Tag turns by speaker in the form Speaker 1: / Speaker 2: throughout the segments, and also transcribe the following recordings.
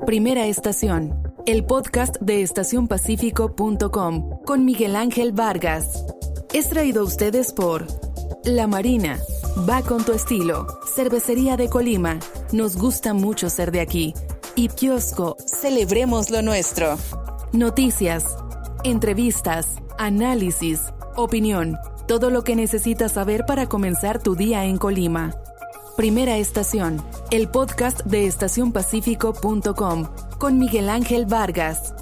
Speaker 1: Primera estación, el podcast de estacionpacifico.com con Miguel Ángel Vargas. Es traído a ustedes por La Marina, va con tu estilo, Cervecería de Colima, nos gusta mucho ser de aquí, y Kiosco, celebremos lo nuestro. Noticias, entrevistas, análisis, opinión, todo lo que necesitas saber para comenzar tu día en Colima. Primera estación, el podcast de estacionpacifico.com con Miguel Ángel Vargas.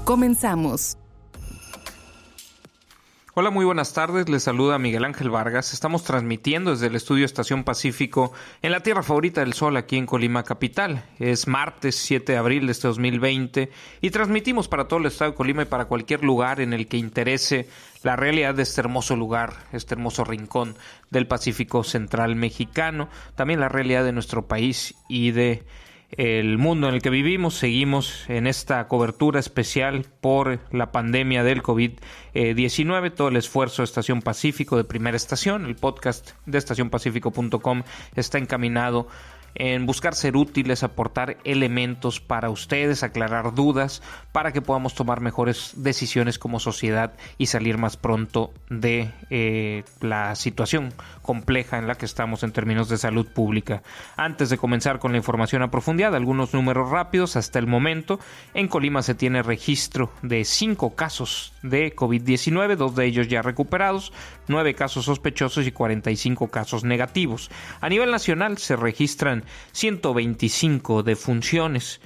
Speaker 1: Comenzamos.
Speaker 2: Hola, muy buenas tardes, les saluda Miguel Ángel Vargas. Estamos transmitiendo desde el estudio Estación Pacífico en la tierra favorita del sol, aquí en Colima capital. Es martes 7 de abril de este 2020 y transmitimos para todo el estado de Colima y para cualquier lugar en el que interese la realidad de este hermoso lugar, este hermoso rincón del Pacífico Central mexicano, también la realidad de nuestro país y de el mundo en el que vivimos. Seguimos en esta cobertura especial por la pandemia del COVID-19, todo el esfuerzo de Estación Pacífico, de Primera Estación. El podcast de estacionpacifico.com está encaminado en buscar ser útiles, aportar elementos para ustedes, aclarar dudas, para que podamos tomar mejores decisiones como sociedad y salir más pronto de la situación compleja en la que estamos en términos de salud pública. Antes de comenzar con la información a profundidad, algunos números rápidos. Hasta el momento, en Colima se tiene registro de 5 casos de COVID-19, 2 de ellos ya recuperados, 9 casos sospechosos y 45 casos negativos. A nivel nacional se registran 125 defunciones,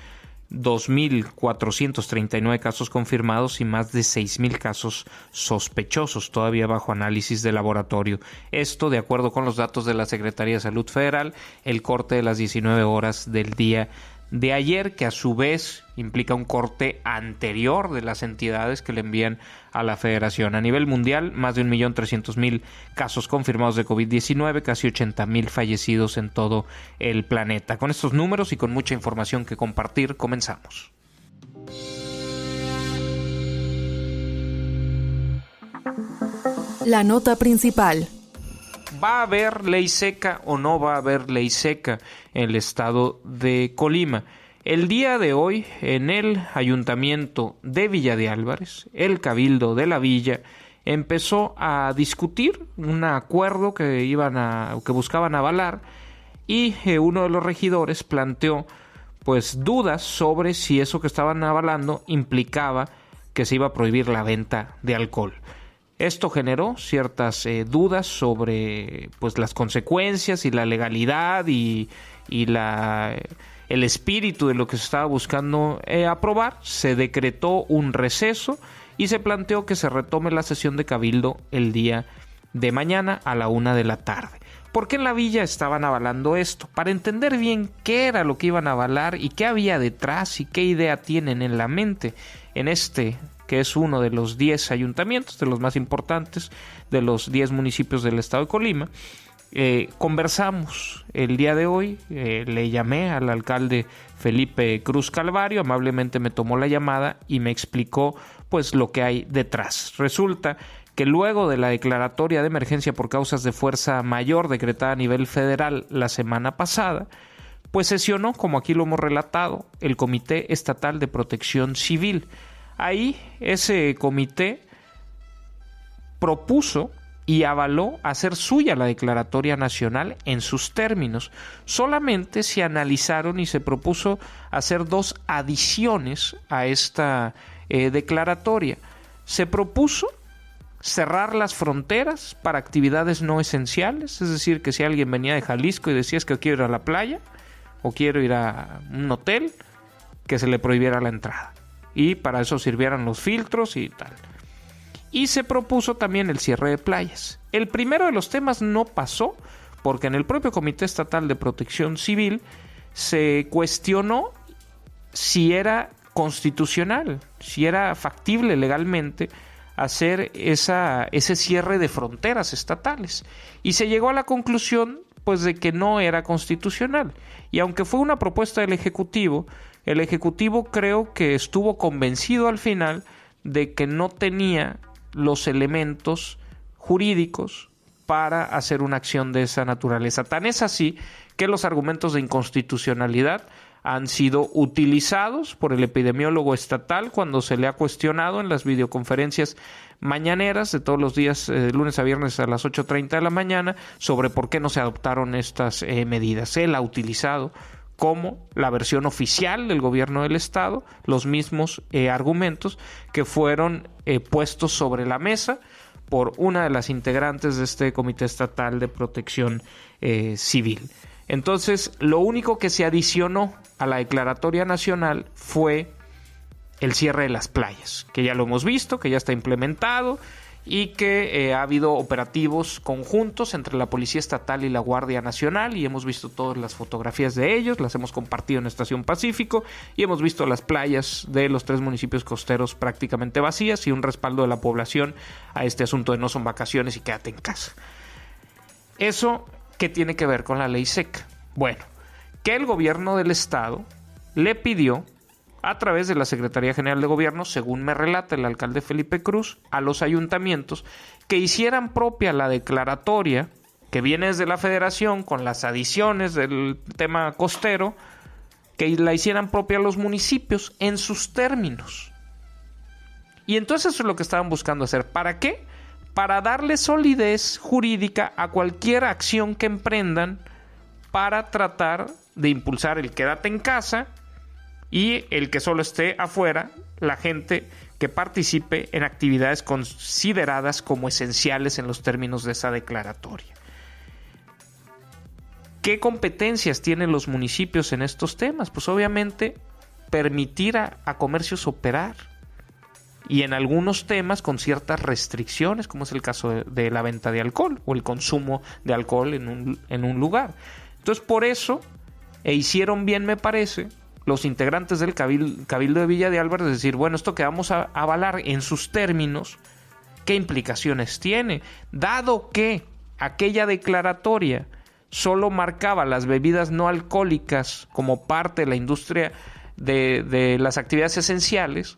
Speaker 2: 2.439 casos confirmados y más de 6.000 casos sospechosos, todavía bajo análisis de laboratorio. Esto de acuerdo con los datos de la Secretaría de Salud Federal, el corte de las 19 horas del día de ayer, que a su vez implica un corte anterior de las entidades que le envían a la federación. A nivel mundial, más de 1.300.000 casos confirmados de COVID-19, casi 80.000 fallecidos en todo el planeta. Con estos números y con mucha información que compartir, comenzamos.
Speaker 1: La nota principal.
Speaker 2: ¿Va a haber ley seca o no va a haber ley seca en el estado de Colima? El día de hoy, en el Ayuntamiento de Villa de Álvarez, el Cabildo de la Villa empezó a discutir un acuerdo que buscaban avalar, y uno de los regidores planteó dudas sobre si eso que estaban avalando implicaba que se iba a prohibir la venta de alcohol. Esto generó ciertas dudas sobre las consecuencias y la legalidad y el espíritu de lo que se estaba buscando aprobar. Se decretó un receso y se planteó que se retome la sesión de Cabildo el día de mañana a la 1 de la tarde. ¿Por qué en la villa estaban avalando esto? Para entender bien qué era lo que iban a avalar y qué había detrás y qué idea tienen en la mente en este, que es uno de los 10 ayuntamientos, de los más importantes, de los 10 municipios del estado de Colima. Conversamos el día de hoy, le llamé al alcalde Felipe Cruz Calvario, amablemente me tomó la llamada y me explicó lo que hay detrás. Resulta que luego de la declaratoria de emergencia por causas de fuerza mayor decretada a nivel federal la semana pasada, sesionó, como aquí lo hemos relatado, el Comité Estatal de Protección Civil. Ahí ese comité propuso y avaló hacer suya la declaratoria nacional en sus términos. Solamente se analizaron y se propuso hacer 2 adiciones a esta declaratoria. Se propuso cerrar las fronteras para actividades no esenciales, es decir, que si alguien venía de Jalisco y decía que quiero ir a la playa o quiero ir a un hotel, que se le prohibiera la entrada. Y para eso sirvieran los filtros y tal. Y se propuso también el cierre de playas. El primero de los temas no pasó porque en el propio Comité Estatal de Protección Civil se cuestionó si era constitucional, si era factible legalmente hacer ese cierre de fronteras estatales. Y se llegó a la conclusión de que no era constitucional. Y aunque fue una propuesta del Ejecutivo, el Ejecutivo creo que estuvo convencido al final de que no tenía los elementos jurídicos para hacer una acción de esa naturaleza. Tan es así que los argumentos de inconstitucionalidad han sido utilizados por el epidemiólogo estatal cuando se le ha cuestionado en las videoconferencias mañaneras de todos los días, lunes a viernes a las 8:30 de la mañana, sobre por qué no se adoptaron estas medidas. Él ha utilizado como la versión oficial del gobierno del estado los mismos argumentos que fueron puestos sobre la mesa por una de las integrantes de este Comité Estatal de Protección Civil. Entonces, lo único que se adicionó a la declaratoria nacional fue el cierre de las playas, que ya lo hemos visto, que ya está implementado y que ha habido operativos conjuntos entre la Policía Estatal y la Guardia Nacional, y hemos visto todas las fotografías de ellos, las hemos compartido en Estación Pacífico, y hemos visto las playas de los 3 municipios costeros prácticamente vacías y un respaldo de la población a este asunto de no son vacaciones y quédate en casa. ¿Eso qué tiene que ver con la ley seca? Bueno, que el gobierno del estado le pidió a través de la Secretaría General de Gobierno, según me relata el alcalde Felipe Cruz, a los ayuntamientos que hicieran propia la declaratoria que viene desde la Federación con las adiciones del tema costero, que la hicieran propia a los municipios en sus términos. Y entonces eso es lo que estaban buscando hacer. ¿Para qué? Para darle solidez jurídica a cualquier acción que emprendan para tratar de impulsar el quédate en casa y el que solo esté afuera la gente que participe en actividades consideradas como esenciales en los términos de esa declaratoria. ¿Qué competencias tienen los municipios en estos temas? Pues obviamente permitir a comercios operar, y en algunos temas con ciertas restricciones, como es el caso de la venta de alcohol o el consumo de alcohol en un lugar. Entonces, por eso, hicieron bien, me parece, los integrantes del Cabildo de Villa de Álvarez, decir, bueno, esto que vamos a avalar en sus términos, ¿qué implicaciones tiene? Dado que aquella declaratoria solo marcaba las bebidas no alcohólicas como parte de la industria de las actividades esenciales,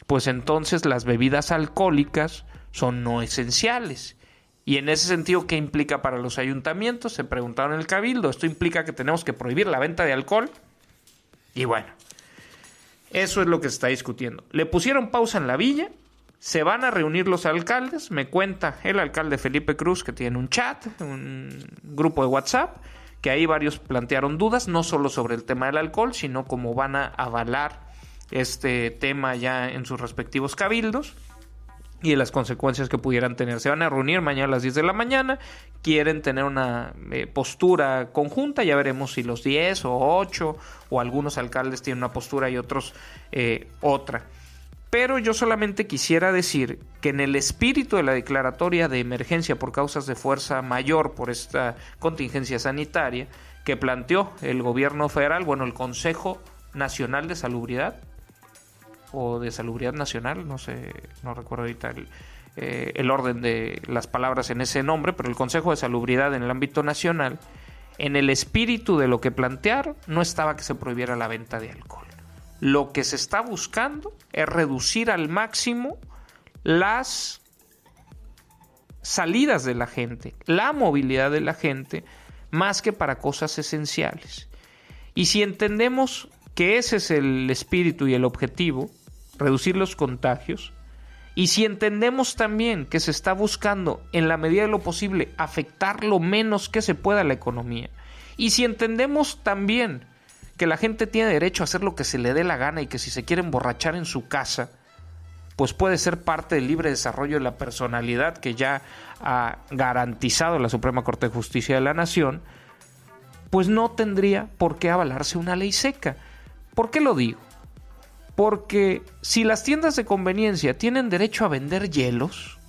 Speaker 2: pues entonces las bebidas alcohólicas son no esenciales. Y en ese sentido, ¿qué implica para los ayuntamientos? Se preguntaron en el Cabildo. ¿Esto implica que tenemos que prohibir la venta de alcohol? Y bueno, eso es lo que se está discutiendo. Le pusieron pausa en la villa, se van a reunir los alcaldes. Me cuenta el alcalde Felipe Cruz que tiene un chat, un grupo de WhatsApp, que ahí varios plantearon dudas, no solo sobre el tema del alcohol, sino cómo van a avalar este tema ya en sus respectivos cabildos y de las consecuencias que pudieran tener. Se van a reunir mañana a las 10 de la mañana, quieren tener una postura conjunta, ya veremos si los 10 o 8 o algunos alcaldes tienen una postura y otros otra. Pero yo solamente quisiera decir que en el espíritu de la declaratoria de emergencia por causas de fuerza mayor por esta contingencia sanitaria que planteó el gobierno federal, bueno, el Consejo Nacional de Salubridad, o de Salubridad Nacional, no sé, no recuerdo ahorita el orden de las palabras en ese nombre, pero el Consejo de Salubridad en el ámbito nacional, en el espíritu de lo que plantearon, no estaba que se prohibiera la venta de alcohol. Lo que se está buscando es reducir al máximo las salidas de la gente, la movilidad de la gente, más que para cosas esenciales. Y si entendemos que ese es el espíritu y el objetivo, reducir los contagios, y si entendemos también que se está buscando, en la medida de lo posible, afectar lo menos que se pueda a la economía, y si entendemos también que la gente tiene derecho a hacer lo que se le dé la gana y que si se quiere emborrachar en su casa, pues puede ser parte del libre desarrollo de la personalidad que ya ha garantizado la Suprema Corte de Justicia de la Nación, pues no tendría por qué avalarse una ley seca. ¿Por qué lo digo? Porque si las tiendas de conveniencia tienen derecho a vender hielos,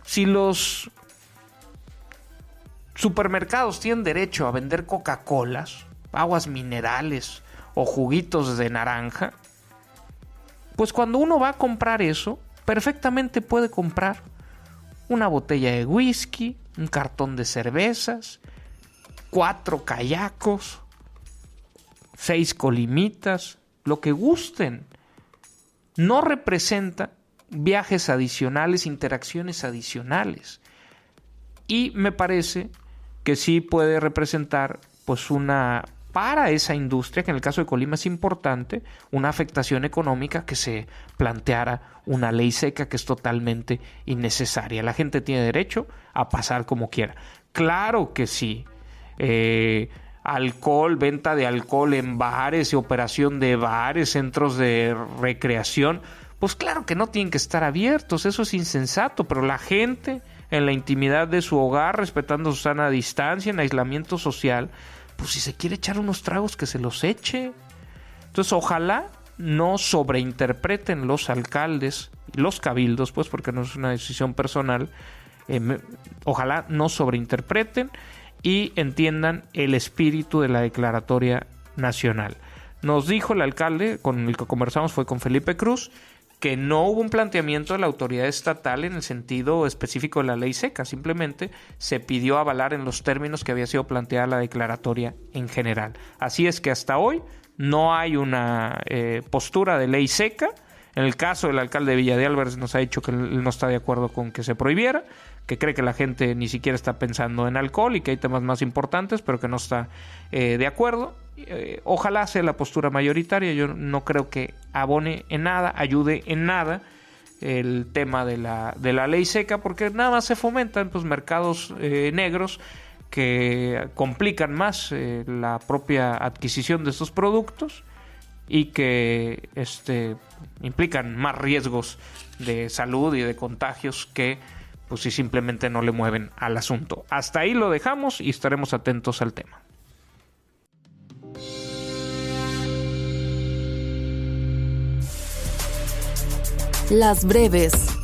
Speaker 2: si los supermercados tienen derecho a vender Coca-Colas, aguas minerales o juguitos de naranja, pues cuando uno va a comprar eso, perfectamente puede comprar una botella de whisky, un cartón de cervezas, 4 kayakos, 6 colimitas, lo que gusten. No representa viajes adicionales, interacciones adicionales. y me parece que sí puede representar pues para esa industria, que en el caso de Colima es importante, una afectación económica, que se planteara una ley seca que es totalmente innecesaria. La gente tiene derecho a pasar como quiera. Claro que sí. Alcohol, venta de alcohol en bares y operación de bares, centros de recreación, pues claro que no tienen que estar abiertos, eso es insensato, pero la gente en la intimidad de su hogar, respetando su sana distancia, en aislamiento social, pues si se quiere echar unos tragos, que se los eche. Entonces ojalá no sobreinterpreten los alcaldes, los cabildos, pues porque no es una decisión personal, ojalá no sobreinterpreten y entiendan el espíritu de la declaratoria nacional. Nos dijo el alcalde con el que conversamos, fue con Felipe Cruz, que no hubo un planteamiento de la autoridad estatal en el sentido específico de la ley seca, simplemente se pidió avalar en los términos que había sido planteada la declaratoria en general. Así es que hasta hoy no hay una postura de ley seca. En el caso del alcalde de Villa de Álvarez nos ha dicho que él no está de acuerdo con que se prohibiera, que cree que la gente ni siquiera está pensando en alcohol y que hay temas más importantes, pero que no está de acuerdo. Ojalá sea la postura mayoritaria. Yo no creo que abone en nada, ayude en nada el tema de la ley seca, porque nada más se fomentan pues mercados negros que complican más la propia adquisición de estos productos y que implican más riesgos de salud y de contagios que pues si simplemente no le mueven al asunto. Hasta ahí lo dejamos y estaremos atentos al tema.
Speaker 1: Las breves.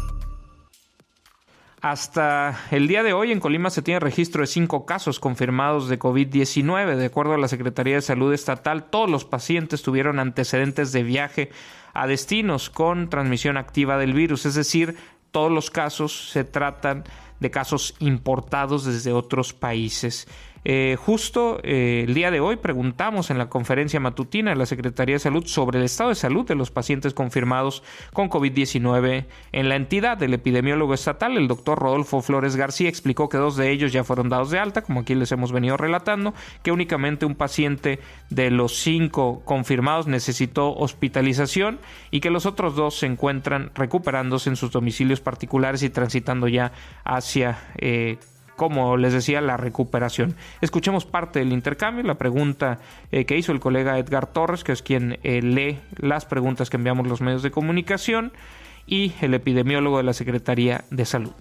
Speaker 2: Hasta el día de hoy en Colima se tiene registro de 5 casos confirmados de COVID-19. De acuerdo a la Secretaría de Salud Estatal, todos los pacientes tuvieron antecedentes de viaje a destinos con transmisión activa del virus, es decir, todos los casos se tratan de casos importados desde otros países. Justo el día de hoy preguntamos en la conferencia matutina de la Secretaría de Salud sobre el estado de salud de los pacientes confirmados con COVID-19 en la entidad. El epidemiólogo estatal, el doctor Rodolfo Flores García, explicó que 2 de ellos ya fueron dados de alta, como aquí les hemos venido relatando, que únicamente un paciente de los 5 confirmados necesitó hospitalización y que los otros 2 se encuentran recuperándose en sus domicilios particulares y transitando ya hacia como les decía, la recuperación. Escuchemos parte del intercambio, la pregunta que hizo el colega Edgar Torres, que es quien lee las preguntas que enviamos los medios de comunicación, y el epidemiólogo de la Secretaría de Salud.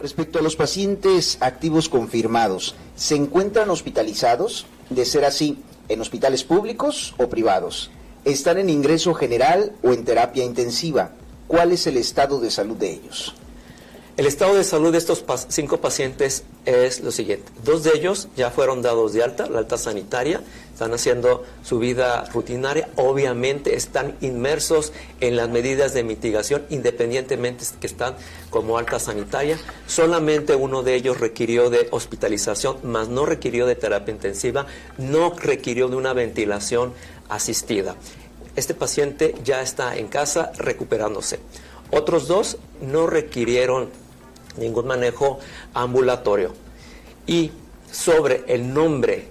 Speaker 3: Respecto a los pacientes activos confirmados, ¿se encuentran hospitalizados? De ser así, ¿en hospitales públicos o privados? ¿Están en ingreso general o en terapia intensiva? ¿Cuál es el estado de salud de ellos?
Speaker 4: El estado de salud de estos 5 pacientes es lo siguiente. 2 de ellos ya fueron dados de alta, la alta sanitaria, están haciendo su vida rutinaria, obviamente están inmersos en las medidas de mitigación, independientemente que están como alta sanitaria. Solamente uno de ellos requirió de hospitalización, mas no requirió de terapia intensiva, no requirió de una ventilación asistida. Este paciente ya está en casa recuperándose. Otros 2 no requirieron ningún manejo ambulatorio. Y sobre el nombre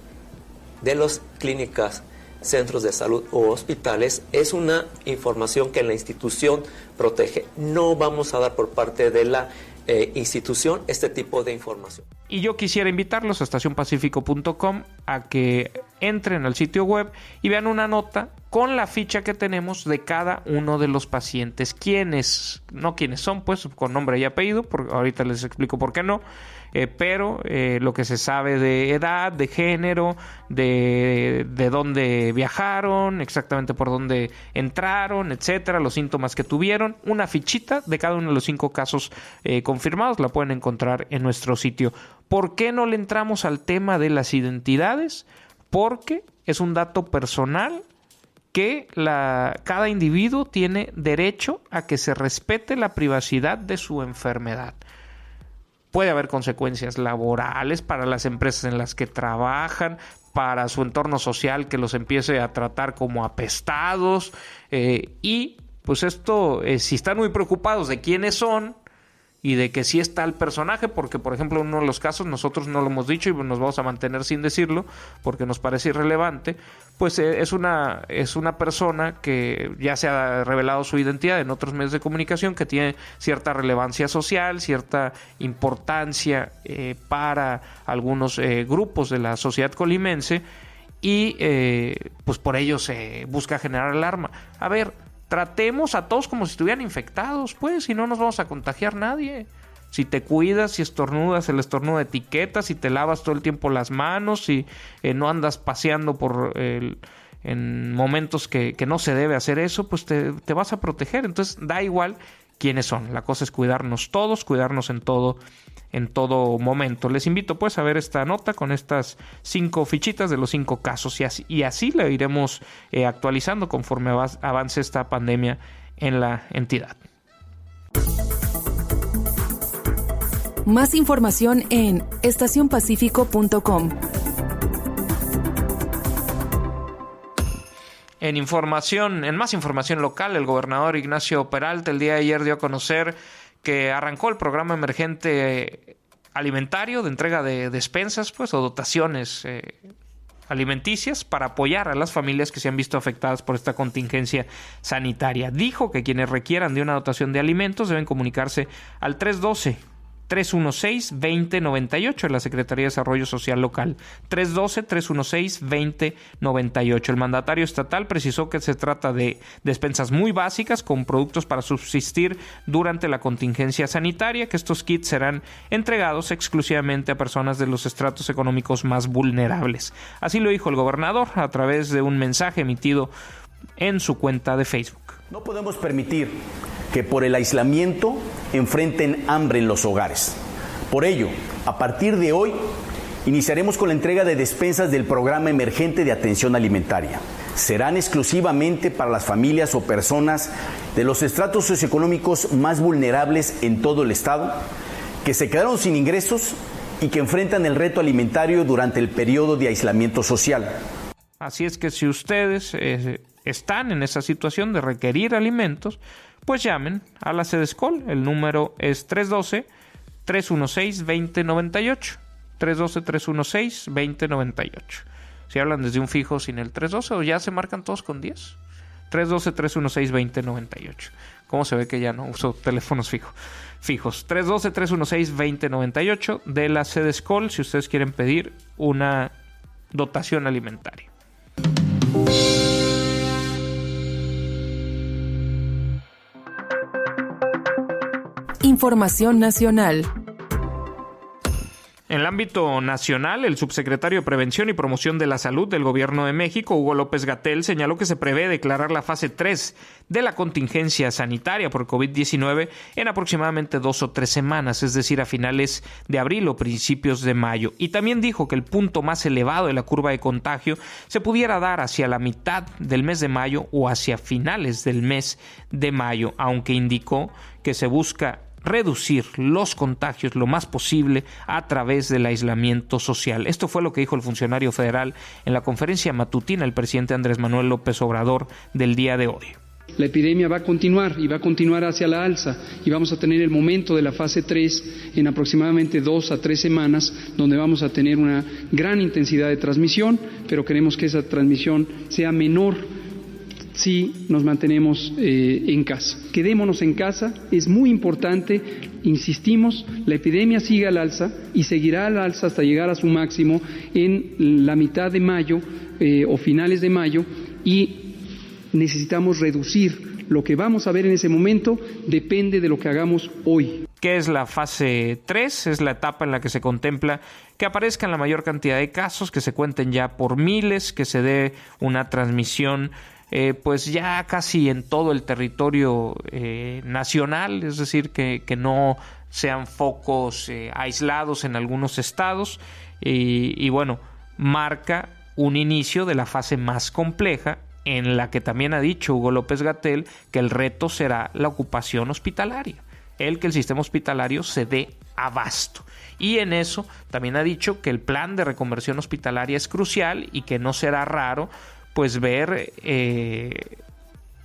Speaker 4: de las clínicas, centros de salud o hospitales, es una información que la institución protege. No vamos a dar por parte de la institución este tipo de información.
Speaker 2: Y yo quisiera invitarlos a estacionpacifico.com a que entren al sitio web y vean una nota con la ficha que tenemos de cada uno de los pacientes. ¿Quiénes? No quiénes son, pues con nombre y apellido, porque ahorita les explico por qué no, pero lo que se sabe de edad, de género, de dónde viajaron, exactamente por dónde entraron, etcétera, los síntomas que tuvieron. Una fichita de cada uno de los 5 casos confirmados la pueden encontrar en nuestro sitio. ¿Por qué no le entramos al tema de las identidades? Porque es un dato personal que cada individuo tiene derecho a que se respete la privacidad de su enfermedad. Puede haber consecuencias laborales para las empresas en las que trabajan, para su entorno social que los empiece a tratar como apestados, y pues esto, si están muy preocupados de quiénes son y de que sí está el personaje, porque por ejemplo en uno de los casos nosotros no lo hemos dicho y nos vamos a mantener sin decirlo porque nos parece irrelevante, pues es una persona que ya se ha revelado su identidad en otros medios de comunicación, que tiene cierta relevancia social, cierta importancia para algunos grupos de la sociedad colimense, y pues por ello se busca generar alarma. A ver, tratemos a todos como si estuvieran infectados, pues, y no nos vamos a contagiar nadie. Si te cuidas, si estornudas, el estornudo de etiqueta, si te lavas todo el tiempo las manos, si no andas paseando en momentos que no se debe hacer eso, pues te vas a proteger. Entonces da igual quiénes son. La cosa es cuidarnos todos, cuidarnos en todo momento. Les invito pues a ver esta nota con estas 5 fichitas de los 5 casos y así la iremos actualizando conforme avance esta pandemia en la entidad.
Speaker 1: Más información en estacionpacifico.com.
Speaker 2: En más información local, el gobernador Ignacio Peralta el día de ayer dio a conocer que arrancó el programa emergente alimentario de entrega de despensas, pues, o dotaciones alimenticias para apoyar a las familias que se han visto afectadas por esta contingencia sanitaria. Dijo que quienes requieran de una dotación de alimentos deben comunicarse al 312-316-2098 en la Secretaría de Desarrollo Social Local. 312-316-2098. El mandatario estatal precisó que se trata de despensas muy básicas con productos para subsistir durante la contingencia sanitaria, que estos kits serán entregados exclusivamente a personas de los estratos económicos más vulnerables. Así lo dijo el gobernador a través de un mensaje emitido en su cuenta de Facebook.
Speaker 5: No podemos permitir que por el aislamiento enfrenten hambre en los hogares. Por ello, a partir de hoy, iniciaremos con la entrega de despensas del Programa Emergente de Atención Alimentaria. Serán exclusivamente para las familias o personas de los estratos socioeconómicos más vulnerables en todo el estado, que se quedaron sin ingresos y que enfrentan el reto alimentario durante el periodo de aislamiento social.
Speaker 2: Así es que si ustedes están en esa situación de requerir alimentos, pues llamen a la Sedescol. El número es 312-316-2098. 312-316-2098. Si hablan desde un fijo sin el 312 o ya se marcan todos con 10. 312-316-2098. ¿Cómo se ve que ya no uso teléfonos fijos? 312-316-2098 de la Sedescol si ustedes quieren pedir una dotación alimentaria.
Speaker 1: Información nacional.
Speaker 2: En el ámbito nacional, el subsecretario de Prevención y Promoción de la Salud del Gobierno de México, Hugo López-Gatell, señaló que se prevé declarar la fase 3 de la contingencia sanitaria por COVID-19 en aproximadamente 2 o 3 semanas, es decir, a finales de abril o principios de mayo. Y también dijo que el punto más elevado de la curva de contagio se pudiera dar hacia la mitad del mes de mayo o hacia finales del mes de mayo, aunque indicó que se busca reducir los contagios lo más posible a través del aislamiento social. Esto fue lo que dijo el funcionario federal en la conferencia matutina del presidente Andrés Manuel López Obrador del día de hoy.
Speaker 6: La epidemia va a continuar y va a continuar hacia la alza y vamos a tener el momento de la fase 3 en aproximadamente 2 a 3 semanas, donde vamos a tener una gran intensidad de transmisión, pero queremos que esa transmisión sea menor si nos mantenemos en casa. Quedémonos en casa, es muy importante, insistimos, la epidemia sigue al alza y seguirá al alza hasta llegar a su máximo en la mitad de mayo o finales de mayo, y necesitamos reducir. Lo que vamos a ver en ese momento depende de lo que hagamos hoy.
Speaker 2: ¿Qué es la fase 3? Es la etapa en la que se contempla que aparezcan la mayor cantidad de casos, que se cuenten ya por miles, que se dé una transmisión pues ya casi en todo el territorio nacional, es decir, que no sean focos aislados en algunos estados, y bueno, marca un inicio de la fase más compleja, en la que también ha dicho Hugo López-Gatell que el reto será la ocupación hospitalaria, que el sistema hospitalario se dé abasto. Y en eso también ha dicho que el plan de reconversión hospitalaria es crucial y que no será raro pues ver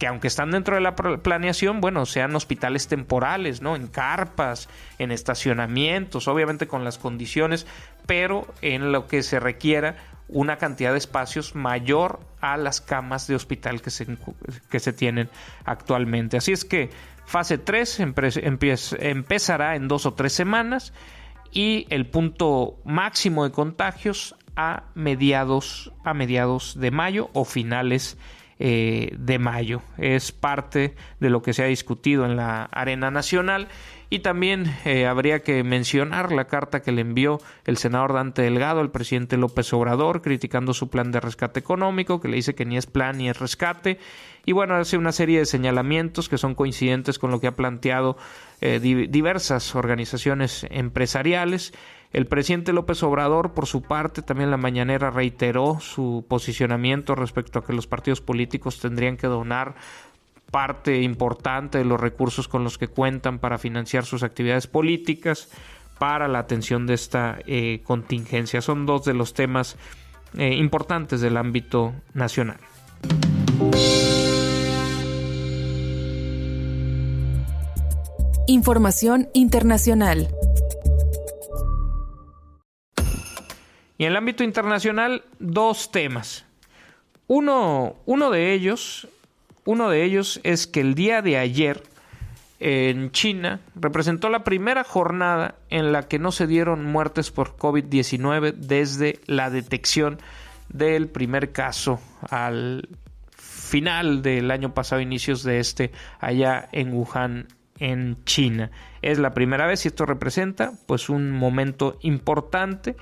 Speaker 2: que aunque están dentro de la planeación, bueno, sean hospitales temporales, ¿no? En carpas, en estacionamientos, obviamente con las condiciones, pero en lo que se requiera una cantidad de espacios mayor a las camas de hospital que se tienen actualmente. Así es que fase 3 empezará en 2 o 3 semanas y el punto máximo de contagios a mediados de mayo o finales de mayo. Es parte de lo que se ha discutido en la arena nacional. Y también habría que mencionar la carta que le envió el senador Dante Delgado al presidente López Obrador criticando su plan de rescate económico, que le dice que ni es plan ni es rescate. Y bueno, hace una serie de señalamientos que son coincidentes con lo que ha planteado diversas organizaciones empresariales. El presidente López Obrador, por su parte, también en la mañanera reiteró su posicionamiento respecto a que los partidos políticos tendrían que donar parte importante de los recursos con los que cuentan para financiar sus actividades políticas para la atención de esta contingencia. Son dos de los temas importantes del ámbito nacional.
Speaker 1: Información internacional.
Speaker 2: Y en el ámbito internacional, dos temas. Uno de ellos es que el día de ayer en China representó la primera jornada en la que no se dieron muertes por COVID-19 desde la detección del primer caso al final del año pasado, inicios de allá en Wuhan, en China. Es la primera vez y esto representa pues un momento importante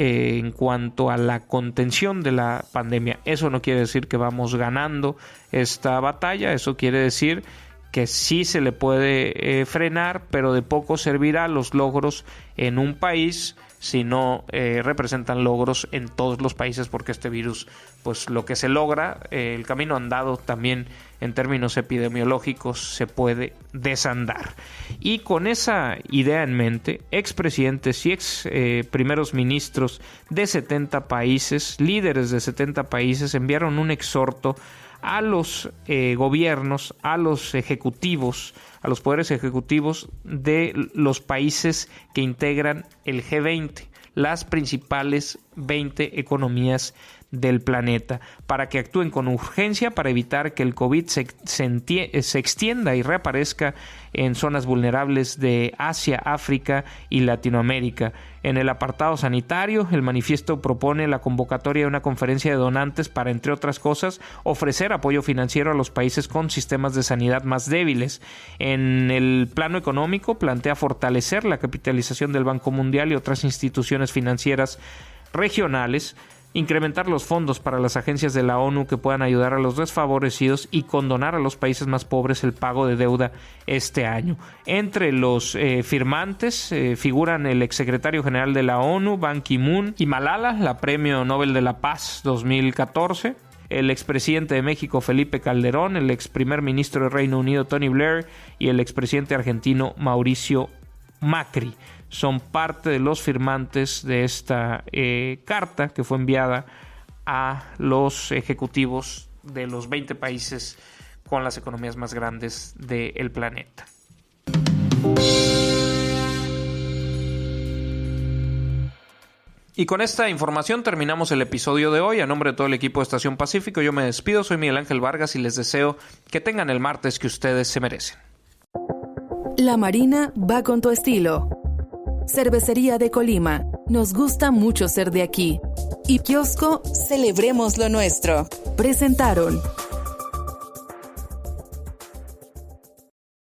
Speaker 2: en cuanto a la contención de la pandemia. Eso no quiere decir que vamos ganando esta batalla, eso quiere decir que sí se le puede frenar, pero de poco servirá los logros en un país si no representan logros en todos los países, porque este virus, pues lo que se logra, el camino andado también en términos epidemiológicos se puede desandar. Y con esa idea en mente, expresidentes y primeros ministros de 70 países, líderes de 70 países, enviaron un exhorto a los gobiernos, a los ejecutivos, a los poderes ejecutivos de los países que integran el G20, las principales 20 economías del planeta, para que actúen con urgencia para evitar que el COVID se extienda y reaparezca en zonas vulnerables de Asia, África y Latinoamérica. En el apartado sanitario, el manifiesto propone la convocatoria de una conferencia de donantes para, entre otras cosas, ofrecer apoyo financiero a los países con sistemas de sanidad más débiles. En el plano económico, plantea fortalecer la capitalización del Banco Mundial y otras instituciones financieras regionales, incrementar los fondos para las agencias de la ONU que puedan ayudar a los desfavorecidos y condonar a los países más pobres el pago de deuda este año. Entre los firmantes figuran el exsecretario general de la ONU, Ban Ki-moon, y Malala, la Premio Nobel de la Paz 2014, el expresidente de México, Felipe Calderón, el exprimer ministro del Reino Unido, Tony Blair, y el expresidente argentino, Mauricio Macri. Son parte de los firmantes de esta carta que fue enviada a los ejecutivos de los 20 países con las economías más grandes del planeta. Y con esta información terminamos el episodio de hoy. A nombre de todo el equipo de Estación Pacífico, yo me despido. Soy Miguel Ángel Vargas y les deseo que tengan el martes que ustedes se merecen.
Speaker 1: La Marina va con tu estilo. Cervecería de Colima. Nos gusta mucho ser de aquí. Y Kiosco, celebremos lo nuestro. Presentaron